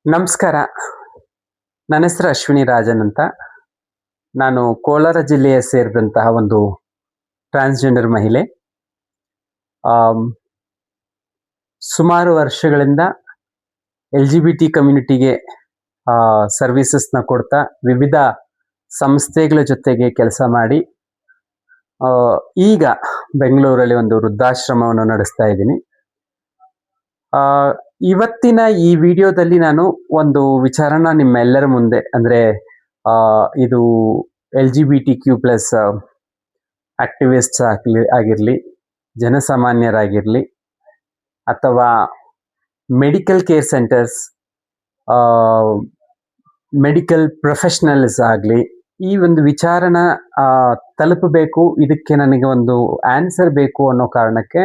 ನಮಸ್ಕಾರ. ನನ್ನ ಹೆಸರು ಅಶ್ವಿನಿ ರಾಜನ್ ಅಂತ. ನಾನು ಕೋಲಾರ ಜಿಲ್ಲೆಯ ಸೇರಿದಂತಹ ಒಂದು ಟ್ರಾನ್ಸ್‌ಜೆಂಡರ್ ಮಹಿಳೆ. ಆಮ್, ಸುಮಾರು ವರ್ಷಗಳಿಂದ ಎಲ್-ಜಿ-ಬಿ-ಟಿ ಕಮ್ಯುನಿಟಿಗೆ ಸರ್ವಿಸಸ್‌ನ ಕೊಡ್ತಾ ವಿವಿಧ ಸಂಸ್ಥೆಗಳ ಜೊತೆಗೆ ಕೆಲಸ ಮಾಡಿ ಆ, ಈಗ ಬೆಂಗಳೂರಲ್ಲಿ ಒಂದು ವೃದ್ಧಾಶ್ರಮವನ್ನು ನಡೆಸ್ತಾ ಇದ್ದೀನಿ. ಆ, ಇವತ್ತಿನ ಈ ವಿಡಿಯೋದಲ್ಲಿ ನಾನು ಒಂದು ವಿಚಾರನ ನಿಮ್ಮೆಲ್ಲರ ಮುಂದೆ ಅಂದ್ರೆ ಇದು LGBTQ+ ಆಕ್ಟಿವಿಸ್ಟ್ಸ್ ಆಗಿರಲಿ, ಜನಸಾಮಾನ್ಯರಾಗಿರಲಿ, ಅಥವಾ medical care centres, medical professionals ಆಗಲಿ, ಈ ಒಂದು ವಿಚಾರನ ತಲುಪಬೇಕು, ಇದಕ್ಕೆ ನನಗೆ ಒಂದು ಆನ್ಸರ್ ಬೇಕು ಅನ್ನೋ ಕಾರಣಕ್ಕೆ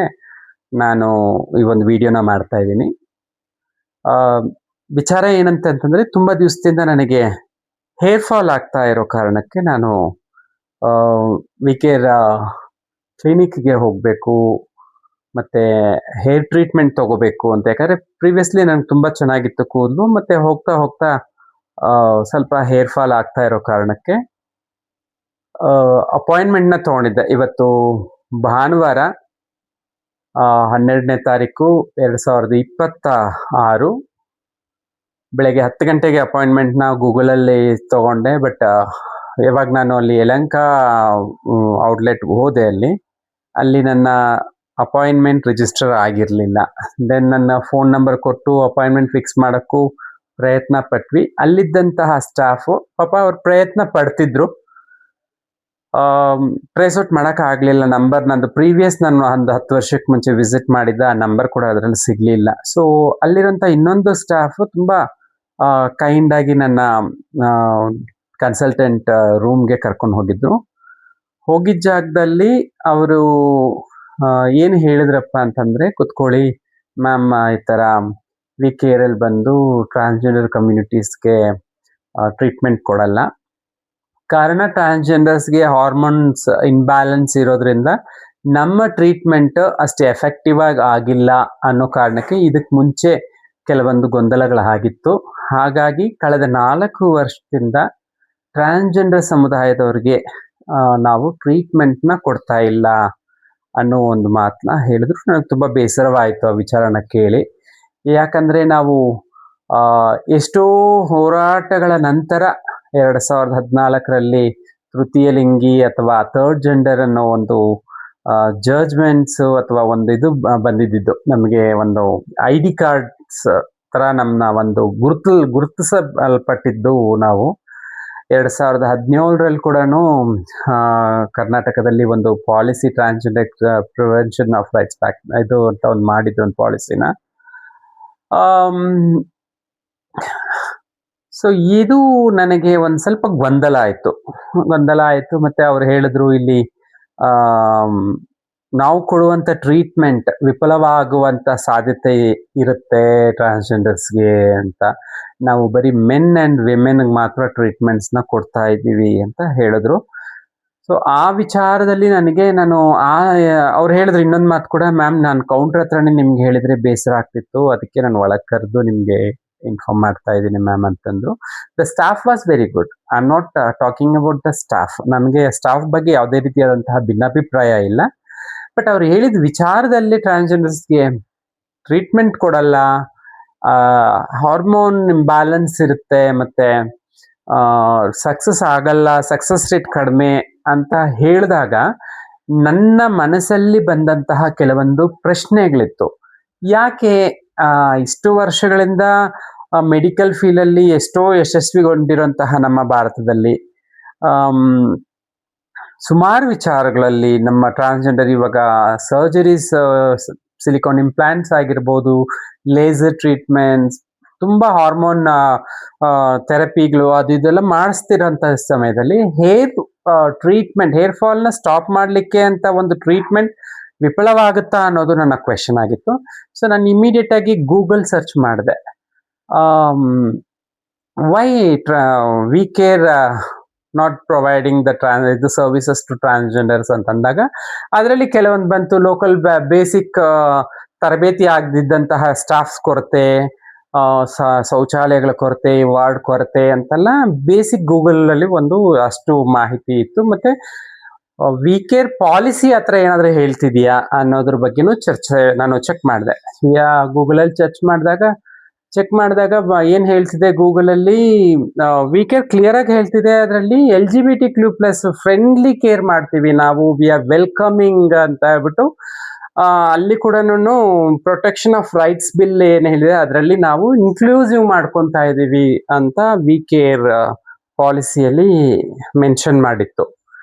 ನಾನು ಈ ಒಂದು ವಿಡಿಯೋನ ಮಾಡ್ತಾ ಇದ್ದೀನಿ. ವಿಚಾರ ಏನಂತಂದ್ರೆ, ತುಂಬ ದಿವಸದಿಂದ ನನಗೆ ಹೇರ್ ಫಾಲ್ ಆಗ್ತಾ ಇರೋ ಕಾರಣಕ್ಕೆ ನಾನು ವಿಕೇರ್ ಕ್ಲಿನಿಕ್ಗೆ ಹೋಗಬೇಕು ಮತ್ತೆ ಹೇರ್ ಟ್ರೀಟ್ಮೆಂಟ್ ತಗೋಬೇಕು ಅಂತ. ಯಾಕಂದ್ರೆ ಪ್ರಿವಿಯಸ್ಲಿ ನನಗೆ ತುಂಬ ಚೆನ್ನಾಗಿತ್ತು ಕೂದಲು, ಮತ್ತೆ ಹೋಗ್ತಾ ಹೋಗ್ತಾ ಸ್ವಲ್ಪ ಹೇರ್ ಫಾಲ್ ಆಗ್ತಾ ಇರೋ ಕಾರಣಕ್ಕೆ ಅಪಾಯಿಂಟ್ಮೆಂಟ್ನ ತಗೊಂಡಿದ್ದೆ. ಇವತ್ತು ಭಾನುವಾರ 12ನೇ ತಾರೀಕು 2026 ಬೆಳಗ್ಗೆ 10 ಗಂಟೆಗೆ ಅಪಾಯಿಂಟ್ಮೆಂಟ್ನ ಗೂಗಲಲ್ಲಿ ತಗೊಂಡೆ. ಬಟ್ ಯಾವಾಗ ನಾನು ಅಲ್ಲಿ ಯಲಹಂಕ ಔಟ್ಲೆಟ್ಗೆ ಹೋದೆ, ಅಲ್ಲಿ ನನ್ನ ಅಪಾಯಿಂಟ್ಮೆಂಟ್ ರಿಜಿಸ್ಟರ್ ಆಗಿರಲಿಲ್ಲ. ದೆನ್ ನನ್ನ ಫೋನ್ ನಂಬರ್ ಕೊಟ್ಟು ಅಪಾಯಿಂಟ್ಮೆಂಟ್ ಫಿಕ್ಸ್ ಮಾಡೋಕ್ಕೂ ಪ್ರಯತ್ನ ಪಟ್ವಿ. ಅಲ್ಲಿದ್ದಂತಹ ಸ್ಟಾಫು ಪಾಪ ಅವ್ರು ಪ್ರಯತ್ನ ಪಡ್ತಿದ್ರು, ಟ್ರೇಸ್ ಔಟ್ ಮಾಡೋಕ್ಕಾಗಲಿಲ್ಲ. ನಂಬರ್ ನಂದು ಪ್ರೀವಿಯಸ್ ನಾನು ಒಂದು 10 ವರ್ಷಕ್ಕೆ ಮುಂಚೆ ವಿಸಿಟ್ ಮಾಡಿದ್ದ ಆ ನಂಬರ್ ಕೂಡ ಅದರಲ್ಲಿ ಸಿಗಲಿಲ್ಲ. ಸೊ ಅಲ್ಲಿರೋಂಥ ಇನ್ನೊಂದು ಸ್ಟಾಫು ತುಂಬ ಕೈಂಡ್ ಆಗಿ ನನ್ನ ಕನ್ಸಲ್ಟೆಂಟ್ ರೂಮ್ಗೆ ಕರ್ಕೊಂಡು ಹೋಗಿದ್ರು. ಹೋಗಿದ್ದ ಜಾಗದಲ್ಲಿ ಅವರು ಏನು ಹೇಳಿದ್ರಪ್ಪ ಅಂತಂದರೆ, ಕುತ್ಕೊಳ್ಳಿ ಮ್ಯಾಮ್, ಈ ಥರ ವಿ ಕೇರಲ್ಲಿ ಬಂದು ಟ್ರಾನ್ಸ್‌ಜೆಂಡರ್ ಕಮ್ಯುನಿಟೀಸ್ಗೆ ಟ್ರೀಟ್ಮೆಂಟ್ ಕೊಡಲ್ಲ. ಕಾರಣ ಟ್ರಾನ್ಸ್‌ಜೆಂಡರ್ಸ್ಗೆ ಹಾರ್ಮೋನ್ಸ್ ಇನ್ಬ್ಯಾಲೆನ್ಸ್ ಇರೋದ್ರಿಂದ ನಮ್ಮ ಟ್ರೀಟ್ಮೆಂಟ್ ಅಷ್ಟು ಎಫೆಕ್ಟಿವ್ ಆಗಿ ಆಗಿಲ್ಲ ಅನ್ನೋ ಕಾರಣಕ್ಕೆ ಇದಕ್ಕೆ ಮುಂಚೆ ಕೆಲವೊಂದು ಗೊಂದಲಗಳಾಗಿತ್ತು. ಹಾಗಾಗಿ ಕಳೆದ 4 ವರ್ಷದಿಂದ ಟ್ರಾನ್ಸ್‌ಜೆಂಡರ್ ಸಮುದಾಯದವ್ರಿಗೆ ನಾವು ಟ್ರೀಟ್ಮೆಂಟ್ನ ಕೊಡ್ತಾ ಇಲ್ಲ ಅನ್ನೋ ಒಂದು ಮಾತನ್ನ ಹೇಳಿದ್ರು. ನನಗೆ ತುಂಬ ಬೇಸರವಾಯಿತು ಆ ವಿಚಾರನ ಕೇಳಿ. ಯಾಕಂದರೆ ನಾವು ಎಷ್ಟೋ ಹೋರಾಟಗಳ ನಂತರ 2014ರಲ್ಲಿ ತೃತೀಯ ಲಿಂಗಿ ಅಥವಾ ಥರ್ಡ್ ಜೆಂಡರ್ ಅನ್ನೋ ಒಂದು ಜಡ್ಜ್ಮೆಂಟ್ಸು ಅಥವಾ ಒಂದು ಇದು ಬಂದಿದ್ದು, ನಮಗೆ ಒಂದು ID ಕಾರ್ಡ್ಸ್ ಥರ ನಮ್ಮನ್ನ ಒಂದು ಗುರುತಿಸಲ್ಪಟ್ಟಿದ್ದು. ನಾವು 2017ರಲ್ಲಿ ಕೂಡ ಕರ್ನಾಟಕದಲ್ಲಿ ಒಂದು policy, transgender prevention of rights act ಇದು ಅಂತ ಒಂದು ಮಾಡಿದ್ರು, ಒಂದು ಪಾಲಿಸಿನ. ಸೊ ಇದು ನನಗೆ ಒಂದು ಸ್ವಲ್ಪ ಗೊಂದಲ ಆಯಿತು. ಮತ್ತೆ ಅವ್ರು ಹೇಳಿದ್ರು, ಇಲ್ಲಿ ನಾವು ಕೊಡುವಂಥ ಟ್ರೀಟ್ಮೆಂಟ್ ವಿಫಲವಾಗುವಂಥ ಸಾಧ್ಯತೆ ಇರುತ್ತೆ ಟ್ರಾನ್ಸ್‌ಜೆಂಡರ್ಸ್ಗೆ ಅಂತ. ನಾವು ಬರೀ ಮೆನ್ ಆ್ಯಂಡ್ ವಿಮೆನ್ಗೆ ಮಾತ್ರ ಟ್ರೀಟ್ಮೆಂಟ್ಸ್ನ ಕೊಡ್ತಾ ಇದ್ದೀವಿ ಅಂತ ಹೇಳಿದ್ರು. ಸೊ ಆ ವಿಚಾರದಲ್ಲಿ ಅವ್ರು ಹೇಳಿದ್ರು ಇನ್ನೊಂದು ಮಾತು ಕೂಡ, ಮ್ಯಾಮ್ ನಾನು ಕೌಂಟರ್ ಹತ್ರನೇ ನಿಮ್ಗೆ ಹೇಳಿದರೆ ಬೇಸರ ಆಗ್ತಿತ್ತು, ಅದಕ್ಕೆ ನಾನು ಒಳಗೆ ಕರೆದು ನಿಮಗೆ ಇನ್ಫಾರ್ಮ್ ಮಾಡ್ತಾ ಇದ್ದೀನಿ ಮ್ಯಾಮ್ ಅಂತಂದ್ರು. The staff was very good. I am not talking about the staff. ನನಗೆ ಸ್ಟಾಫ್ ಬಗ್ಗೆ ಯಾವುದೇ ರೀತಿಯಾದಂತಹ ಭಿನ್ನಾಭಿಪ್ರಾಯ ಇಲ್ಲ. ಬಟ್ ಅವ್ರು ಹೇಳಿದ ವಿಚಾರದಲ್ಲಿ ಟ್ರಾನ್ಸ್‌ಜೆಂಡರ್ಸ್ಗೆ ಟ್ರೀಟ್ಮೆಂಟ್ ಕೊಡಲ್ಲ, ಹಾರ್ಮೋನ್ ಇಂಬ್ಯಾಲೆನ್ಸ್ ಇರುತ್ತೆ, ಮತ್ತೆ ಸಕ್ಸಸ್ ಆಗಲ್ಲ, ಸಕ್ಸಸ್ ರೇಟ್ ಕಡಿಮೆ ಅಂತ ಹೇಳಿದಾಗ ನನ್ನ ಮನಸ್ಸಲ್ಲಿ ಬಂದಂತಹ ಕೆಲವೊಂದು ಪ್ರಶ್ನೆಗಳಿತ್ತು. ಯಾಕೆ ಇಷ್ಟು ವರ್ಷಗಳಿಂದ ಮೆಡಿಕಲ್ ಫೀಲ್ಡಲ್ಲಿ ಎಷ್ಟೋ ಯಶಸ್ವಿಗೊಂಡಿರುವಂತಹ ನಮ್ಮ ಭಾರತದಲ್ಲಿ ಸುಮಾರು ವಿಚಾರಗಳಲ್ಲಿ ನಮ್ಮ ಟ್ರಾನ್ಸ್‌ಜೆಂಡರ್ ಇವಾಗ ಸರ್ಜರೀಸ್, ಸಿಲಿಕಾನ್ ಇಂಪ್ಲಾಂಟ್ಸ್ ಆಗಿರ್ಬೋದು, ಲೇಸರ್ ಟ್ರೀಟ್ಮೆಂಟ್ಸ್, ತುಂಬ ಹಾರ್ಮೋನ್ ಥೆರಪಿಗಳು ಅದು ಇದೆಲ್ಲ ಮಾಡಿಸ್ತಿರೋಂಥ ಸಮಯದಲ್ಲಿ ಹೇರ್ ಫಾಲ್ನ ಸ್ಟಾಪ್ ಮಾಡಲಿಕ್ಕೆ ಅಂತ ಒಂದು ಟ್ರೀಟ್ಮೆಂಟ್ ವಿಫಲವಾಗುತ್ತಾ ಅನ್ನೋದು ನನ್ನ ಕ್ವೆಶನ್ ಆಗಿತ್ತು. ಸೊ ನಾನು ಇಮಿಡಿಯೇಟ್ ಆಗಿ ಗೂಗಲ್ ಸರ್ಚ್ ಮಾಡಿದೆ, why we care not providing the services to transgenders ಅಂತಂದಾಗ ಅದರಲ್ಲಿ ಕೆಲವೊಂದು ಬಂತು, ಲೋಕಲ್ ಬೇಸಿಕ್ ತರಬೇತಿ ಆಗದಿದ್ದಂತಹ ಸ್ಟಾಫ್ಸ್ ಕೊರತೆ, ಶೌಚಾಲಯಗಳ ಕೊರತೆ, ವಾರ್ಡ್ ಕೊರತೆ ಅಂತೆಲ್ಲ ಬೇಸಿಕ್ ಗೂಗಲಲ್ಲಿ ಒಂದು ಅಷ್ಟು ಮಾಹಿತಿ ಇತ್ತು. ಮತ್ತೆ ವಿ ಕೇರ್ ಪಾಲಿಸಿ ಹತ್ರ ಏನಾದರೂ ಹೇಳ್ತಿದೆಯಾ ಅನ್ನೋದ್ರ ಬಗ್ಗೆನೂ ನಾನು ಚೆಕ್ ಮಾಡಿದೆ. ಗೂಗಲಲ್ಲಿ ಚೆಕ್ ಮಾಡಿದಾಗ ಏನು ಹೇಳ್ತಿದೆ ಗೂಗಲಲ್ಲಿ, ವಿ ಕೇರ್ ಕ್ಲಿಯರ್ ಆಗಿ ಹೇಳ್ತಿದೆ ಅದರಲ್ಲಿ LGBTQ+ ಫ್ರೆಂಡ್ಲಿ ಕೇರ್ ಮಾಡ್ತೀವಿ ನಾವು, ವಿ ಆರ್ ವೆಲ್ಕಮಿಂಗ್ ಅಂತ ಹೇಳ್ಬಿಟ್ಟು ಅಲ್ಲಿ ಕೂಡ ಪ್ರೊಟೆಕ್ಷನ್ ಆಫ್ ರೈಟ್ಸ್ ಬಿಲ್ ಏನು ಹೇಳಿದೆ ಅದರಲ್ಲಿ ನಾವು ಇನ್ಕ್ಲೂಸಿವ್ ಮಾಡ್ಕೊತಾ ಇದ್ದೀವಿ ಅಂತ ವಿ ಕೇರ್ ಪಾಲಿಸಿಯಲ್ಲಿ ಮೆನ್ಷನ್ ಮಾಡಿತ್ತು.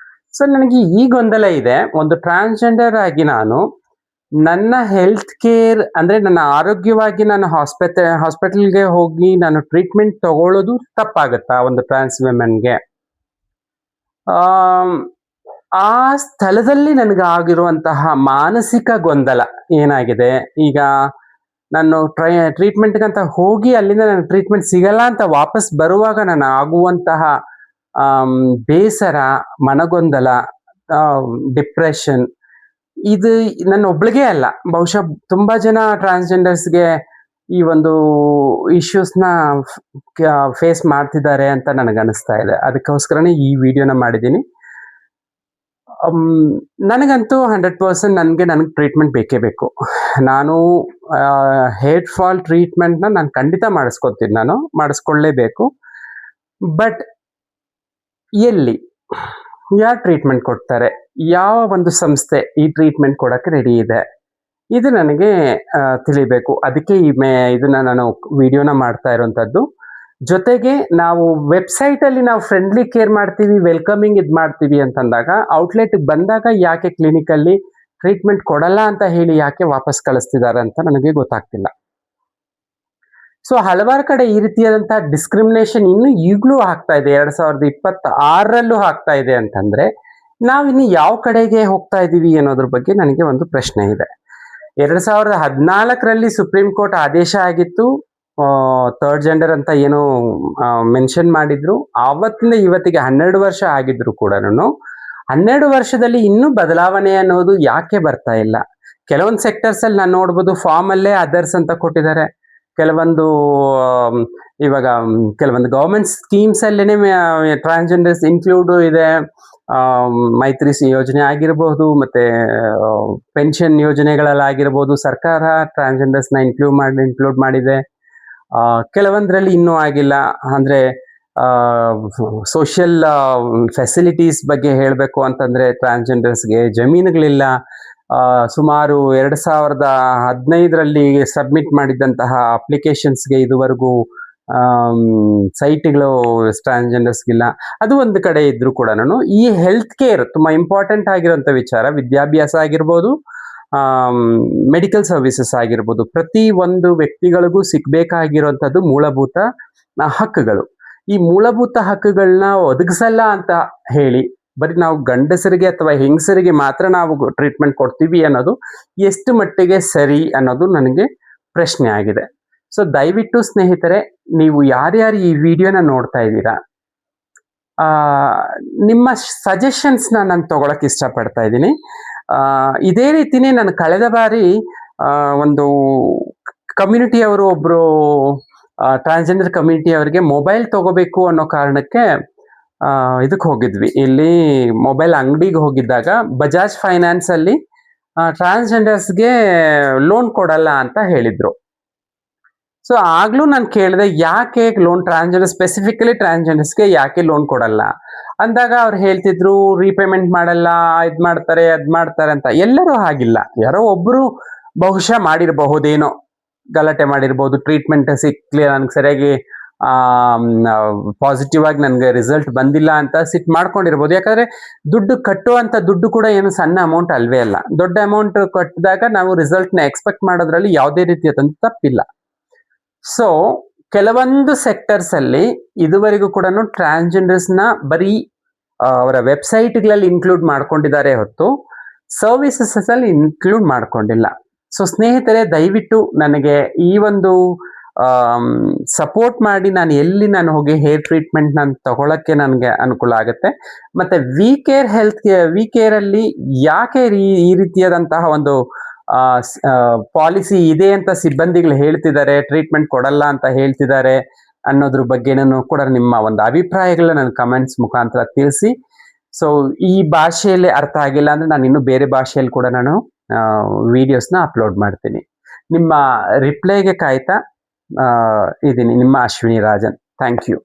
ಸೊ ನನಗೆ ಈ ಗೊಂದಲ ಇದೆ, ಒಂದು ಟ್ರಾನ್ಸ್ಜೆಂಡರ್ ಆಗಿ ನಾನು ನನ್ನ ಹೆಲ್ತ್ ಕೇರ್ ಅಂದರೆ ನನ್ನ ಆರೋಗ್ಯವಾಗಿ ನಾನು ಹಾಸ್ಪಿಟಲ್ಗೆ ಹೋಗಿ ನಾನು ಟ್ರೀಟ್ಮೆಂಟ್ ತಗೊಳ್ಳೋದು ತಪ್ಪಾಗತ್ತಾ ಒಂದು ಟ್ರಾನ್ಸ್ ವಿಮೆನ್ಗೆ? ಆ ಸ್ಥಳದಲ್ಲಿ ನನಗಾಗಿರುವಂತಹ ಮಾನಸಿಕ ಗೊಂದಲ ಏನಾಗಿದೆ, ಈಗ ನಾನು ಟ್ರೀಟ್ಮೆಂಟ್ಗಂತ ಹೋಗಿ ಅಲ್ಲಿಂದ ನನಗೆ ಟ್ರೀಟ್ಮೆಂಟ್ ಸಿಗಲ್ಲ ಅಂತ ವಾಪಸ್ ಬರುವಾಗ ನಾನು ಆಗುವಂತಹ ಬೇಸರ, ಮನಗೊಂದಲ, ಡಿಪ್ರೆಷನ್, ಇದು ನನ್ನ ಒಬ್ಳಿಗೆ ಅಲ್ಲ, ಬಹುಶಃ ತುಂಬಾ ಜನ ಟ್ರಾನ್ಸ್ಜೆಂಡರ್ಸ್ಗೆ ಈ ಒಂದು ಇಶ್ಯೂಸ್ನ ಫೇಸ್ ಮಾಡ್ತಿದ್ದಾರೆ ಅಂತ ನನಗನ್ನಿಸ್ತಾ ಇದೆ. ಅದಕ್ಕೋಸ್ಕರನೇ ಈ ವಿಡಿಯೋನ ಮಾಡಿದ್ದೀನಿ. ನನಗಂತೂ 100% ನನಗೆ ಟ್ರೀಟ್ಮೆಂಟ್ ಬೇಕೇ ಬೇಕು. ನಾನು ಹೇರ್ ಫಾಲ್ ಟ್ರೀಟ್ಮೆಂಟ್ನ ನಾನು ಖಂಡಿತ ಮಾಡಿಸ್ಕೊತೀನಿ, ನಾನು ಮಾಡಿಸ್ಕೊಳ್ಳೇಬೇಕು. ಬಟ್ ಎಲ್ಲಿ, ಯಾರು ಟ್ರೀಟ್ಮೆಂಟ್ ಕೊಡ್ತಾರೆ, ಯಾವ ಒಂದು ಸಂಸ್ಥೆ ಈ ಟ್ರೀಟ್ಮೆಂಟ್ ಕೊಡೋಕ್ಕೆ ರೆಡಿ ಇದೆ, ಇದು ನನಗೆ ತಿಳಿಬೇಕು. ಅದಕ್ಕೆ ಇದನ್ನ ನಾನು ವಿಡಿಯೋನ ಮಾಡ್ತಾ ಇರೋಂಥದ್ದು. ಜೊತೆಗೆ ನಾವು ವೆಬ್ಸೈಟಲ್ಲಿ ನಾವು ಫ್ರೆಂಡ್ಲಿ ಕೇರ್ ಮಾಡ್ತೀವಿ, ವೆಲ್ಕಮಿಂಗ್ ಇದು ಮಾಡ್ತೀವಿ ಅಂತಂದಾಗ ಔಟ್ಲೆಟ್ಗೆ ಬಂದಾಗ ಯಾಕೆ ಕ್ಲಿನಿಕಲ್ಲಿ ಟ್ರೀಟ್ಮೆಂಟ್ ಕೊಡಲ್ಲ ಅಂತ ಹೇಳಿ ಯಾಕೆ ವಾಪಸ್ ಕಳಿಸ್ತಿದ್ದಾರೆ ಅಂತ ನನಗೆ ಗೊತ್ತಾಗ್ತಿಲ್ಲ. ಸೊ ಹಲವಾರು ಕಡೆ ಈ ರೀತಿಯಾದಂತಹ ಡಿಸ್ಕ್ರಿಮಿನೇಷನ್ ಇನ್ನು ಈಗಲೂ ಆಗ್ತಾ ಇದೆ, 2026ರಲ್ಲೂ ಆಗ್ತಾ ಇದೆ ಅಂತಂದ್ರೆ ನಾವಿನ್ನು ಯಾವ ಕಡೆಗೆ ಹೋಗ್ತಾ ಇದ್ದೀವಿ ಅನ್ನೋದ್ರ ಬಗ್ಗೆ ನನಗೆ ಒಂದು ಪ್ರಶ್ನೆ ಇದೆ. 2014ರಲ್ಲಿ ಸುಪ್ರೀಂ ಕೋರ್ಟ್ ಆದೇಶ ಆಗಿತ್ತು, ಥರ್ಡ್ ಜೆಂಡರ್ ಅಂತ ಏನೋ ಮೆನ್ಷನ್ ಮಾಡಿದ್ರು. ಆವತ್ತಿಂದ ಇವತ್ತಿಗೆ 12 ವರ್ಷ ಆಗಿದ್ರು ಕೂಡ 12 ವರ್ಷದಲ್ಲಿ ಇನ್ನೂ ಬದಲಾವಣೆ ಅನ್ನೋದು ಯಾಕೆ ಬರ್ತಾ ಇಲ್ಲ? ಕೆಲವೊಂದು ಸೆಕ್ಟರ್ಸ್ ಅಲ್ಲಿ ನಾನು ನೋಡ್ಬೋದು ಫಾರ್ಮ್ ಅಲ್ಲೇ ಅದರ್ಸ್ ಅಂತ ಕೊಟ್ಟಿದ್ದಾರೆ. ಕೆಲವೊಂದು ಇವಾಗ ಕೆಲವೊಂದು ಗವರ್ಮೆಂಟ್ ಸ್ಕೀಮ್ಸ್ ಅಲ್ಲೇನೆ ಟ್ರಾನ್ಸ್ಜೆಂಡರ್ಸ್ ಇನ್ಕ್ಲೂಡ್ ಇದೆ. ಮೈತ್ರಿ ಯೋಜನೆ ಆಗಿರ್ಬೋದು, ಮತ್ತೆ ಪೆನ್ಷನ್ ಯೋಜನೆಗಳಲ್ಲಾಗಿರ್ಬೋದು, ಸರ್ಕಾರ ಟ್ರಾನ್ಸ್ಜೆಂಡರ್ಸ್ನ ಇನ್ಕ್ಲೂಡ್ ಮಾಡಿದೆ. ಕೆಲವೊಂದರಲ್ಲಿ ಇನ್ನೂ ಆಗಿಲ್ಲ. ಅಂದರೆ ಸೋಷಿಯಲ್ ಫೆಸಿಲಿಟೀಸ್ ಬಗ್ಗೆ ಹೇಳಬೇಕು ಅಂತಂದರೆ ಟ್ರಾನ್ಸ್ಜೆಂಡರ್ಸ್ಗೆ ಜಮೀನುಗಳಿಲ್ಲ. ಸುಮಾರು 2015ರಲ್ಲಿ ಸಬ್ಮಿಟ್ ಮಾಡಿದ್ದಂತಹ ಅಪ್ಲಿಕೇಶನ್ಸ್ಗೆ ಇದುವರೆಗೂ ಸೈಟ್ಗಳು ಟ್ರಾನ್ಸ್ಜೆಂಡರ್ಸ್ಗಿಲ್ಲ. ಅದು ಒಂದು ಕಡೆ ಇದ್ರೂ ಕೂಡ ಈ ಹೆಲ್ತ್ ಕೇರ್ ತುಂಬ ಇಂಪಾರ್ಟೆಂಟ್ ಆಗಿರೋಂಥ ವಿಚಾರ. ವಿದ್ಯಾಭ್ಯಾಸ ಆಗಿರ್ಬೋದು, ಮೆಡಿಕಲ್ ಸರ್ವಿಸಸ್ ಆಗಿರ್ಬೋದು, ಪ್ರತಿ ಒಂದು ವ್ಯಕ್ತಿಗಳಿಗೂ ಸಿಗಬೇಕಾಗಿರುವಂಥದ್ದು ಮೂಲಭೂತ ಹಕ್ಕುಗಳು. ಈ ಮೂಲಭೂತ ಹಕ್ಕುಗಳನ್ನ ಒದಗಿಸಲ್ಲ ಅಂತ ಹೇಳಿ ಬರೀ ನಾವು ಗಂಡಸರಿಗೆ ಅಥವಾ ಹೆಂಗಸರಿಗೆ ಮಾತ್ರ ನಾವು ಟ್ರೀಟ್ಮೆಂಟ್ ಕೊಡ್ತೀವಿ ಅನ್ನೋದು ಎಷ್ಟು ಮಟ್ಟಿಗೆ ಸರಿ ಅನ್ನೋದು ನನಗೆ ಪ್ರಶ್ನೆ ಆಗಿದೆ. ಸೊ ದಯವಿಟ್ಟು ಸ್ನೇಹಿತರೆ, ನೀವು ಯಾರ್ಯಾರು ಈ ವಿಡಿಯೋನ ನೋಡ್ತಾ ಇದ್ದೀರಾ, ನಿಮ್ಮ ಸಜೆಷನ್ಸ್ನ ನಾನು ತಗೊಳಕ್ಕೆ ಇಷ್ಟಪಡ್ತಾ ಇದ್ದೀನಿ. ಇದೇ ರೀತಿನೇ ನಾನು ಕಳೆದ ಬಾರಿ ಒಂದು ಕಮ್ಯುನಿಟಿಯವರು ಒಬ್ರು ಟ್ರಾನ್ಸ್ಜೆಂಡರ್ ಕಮ್ಯುನಿಟಿಯವರಿಗೆ ಮೊಬೈಲ್ ತಗೋಬೇಕು ಅನ್ನೋ ಕಾರಣಕ್ಕೆ ಇದಕ್ಕೆ ಹೋಗಿದ್ವಿ. ಇಲ್ಲಿ ಮೊಬೈಲ್ ಅಂಗಡಿಗೆ ಹೋಗಿದ್ದಾಗ ಬಜಾಜ್ ಫೈನಾನ್ಸ್ ಅಲ್ಲಿ ಟ್ರಾನ್ಸ್ಜೆಂಡರ್ಸ್ಗೆ ಲೋನ್ ಕೊಡಲ್ಲ ಅಂತ ಹೇಳಿದ್ರು. ಸೊ ಆಗ್ಲೂ ನಾನು ಕೇಳಿದೆ, ಯಾಕೆ ಲೋನ್ ಸ್ಪೆಸಿಫಿಕಲಿ ಟ್ರಾನ್ಸ್ಜೆಂಡರ್ಸ್ಗೆ ಯಾಕೆ ಲೋನ್ ಕೊಡಲ್ಲ ಅಂದಾಗ ಅವ್ರು ಹೇಳ್ತಿದ್ರು, ರೀಪೇಮೆಂಟ್ ಮಾಡಲ್ಲ, ಇದ್ ಮಾಡ್ತಾರೆ ಅದ್ ಮಾಡ್ತಾರೆ ಅಂತ. ಎಲ್ಲರೂ ಹಾಗಿಲ್ಲ, ಯಾರೋ ಒಬ್ರು ಬಹುಶಃ ಮಾಡಿರಬಹುದೇನೋ, ಗಲಾಟೆ ಮಾಡಿರ್ಬೋದು, ಟ್ರೀಟ್ಮೆಂಟ್ ಸಿಕ್ಲಿ ನನಗೆ ಸರಿಯಾಗಿ ಪಾಸಿಟಿವ್ ಆಗಿ ನನಗೆ ರಿಸಲ್ಟ್ ಬಂದಿಲ್ಲ ಅಂತ ಸಿಟ್ ಮಾಡ್ಕೊಂಡಿರ್ಬೋದು. ಯಾಕಂದ್ರೆ ದುಡ್ಡು ಕಟ್ಟುವಂತ ದುಡ್ಡು ಕೂಡ ಏನು ಸಣ್ಣ ಅಮೌಂಟ್ ಅಲ್ವೇ ಅಲ್ಲ. ದೊಡ್ಡ ಅಮೌಂಟ್ ಕಟ್ಟಿದಾಗ ನಾವು ರಿಸಲ್ಟ್ನ ಎಕ್ಸ್ಪೆಕ್ಟ್ ಮಾಡೋದ್ರಲ್ಲಿ ಯಾವುದೇ ರೀತಿಯಾದಂಥ ತಪ್ಪಿಲ್ಲ. ಸೊ ಕೆಲವೊಂದು ಸೆಕ್ಟರ್ಸ್ ಅಲ್ಲಿ ಇದುವರೆಗೂ ಕೂಡ ಟ್ರಾನ್ಸ್ಜೆಂಡರ್ಸ್ನ ಬರೀ ಅವರ ವೆಬ್ಸೈಟ್ಗಳಲ್ಲಿ ಇನ್ಕ್ಲೂಡ್ ಮಾಡ್ಕೊಂಡಿದ್ದಾರೆ ಹೊತ್ತು ಸರ್ವಿಸಸ್ ಅಲ್ಲಿ ಇನ್ಕ್ಲೂಡ್ ಮಾಡ್ಕೊಂಡಿಲ್ಲ. ಸೊ ಸ್ನೇಹಿತರೆ, ದಯವಿಟ್ಟು ನನಗೆ ಈ ಒಂದು ಸಪೋರ್ಟ್ ಮಾಡಿ ನಾನು ಹೋಗಿ ಹೇರ್ ಟ್ರೀಟ್ಮೆಂಟ್ ನಾನು ತಗೊಳಕ್ಕೆ ನನಗೆ ಅನುಕೂಲ ಆಗುತ್ತೆ. ಮತ್ತೆ ವಿ ಕೇರ್ ಅಲ್ಲಿ ಯಾಕೆ ಈ ರೀತಿಯಾದಂತಹ ಒಂದು ಪಾಲಿಸಿ ಇದೆ ಅಂತ ಸಿಬ್ಬಂದಿಗಳು ಹೇಳ್ತಿದ್ದಾರೆ, ಟ್ರೀಟ್ಮೆಂಟ್ ಕೊಡಲ್ಲ ಅಂತ ಹೇಳ್ತಿದ್ದಾರೆ ಅನ್ನೋದ್ರ ಬಗ್ಗೆನೂ ಕೂಡ ನಿಮ್ಮ ಒಂದು ಅಭಿಪ್ರಾಯಗಳನ್ನ ನನ್ನ ಕಮೆಂಟ್ಸ್ ಮುಖಾಂತರ ತಿಳಿಸಿ. ಸೊ ಈ ಭಾಷೆಯಲ್ಲಿ ಅರ್ಥ ಆಗಿಲ್ಲ ಅಂದ್ರೆ ನಾನು ಇನ್ನೂ ಬೇರೆ ಭಾಷೆಯಲ್ಲಿ ಕೂಡ ನಾನು ವಿಡಿಯೋಸ್ನ ಅಪ್ಲೋಡ್ ಮಾಡ್ತೀನಿ. ನಿಮ್ಮ ರಿಪ್ಲೈಗೆ ಕಾಯ್ತಾ ಇದ್ದೀನಿ. ನಿಮ್ಮ ಅಶ್ವಿನಿ ರಾಜನ್. Thank you.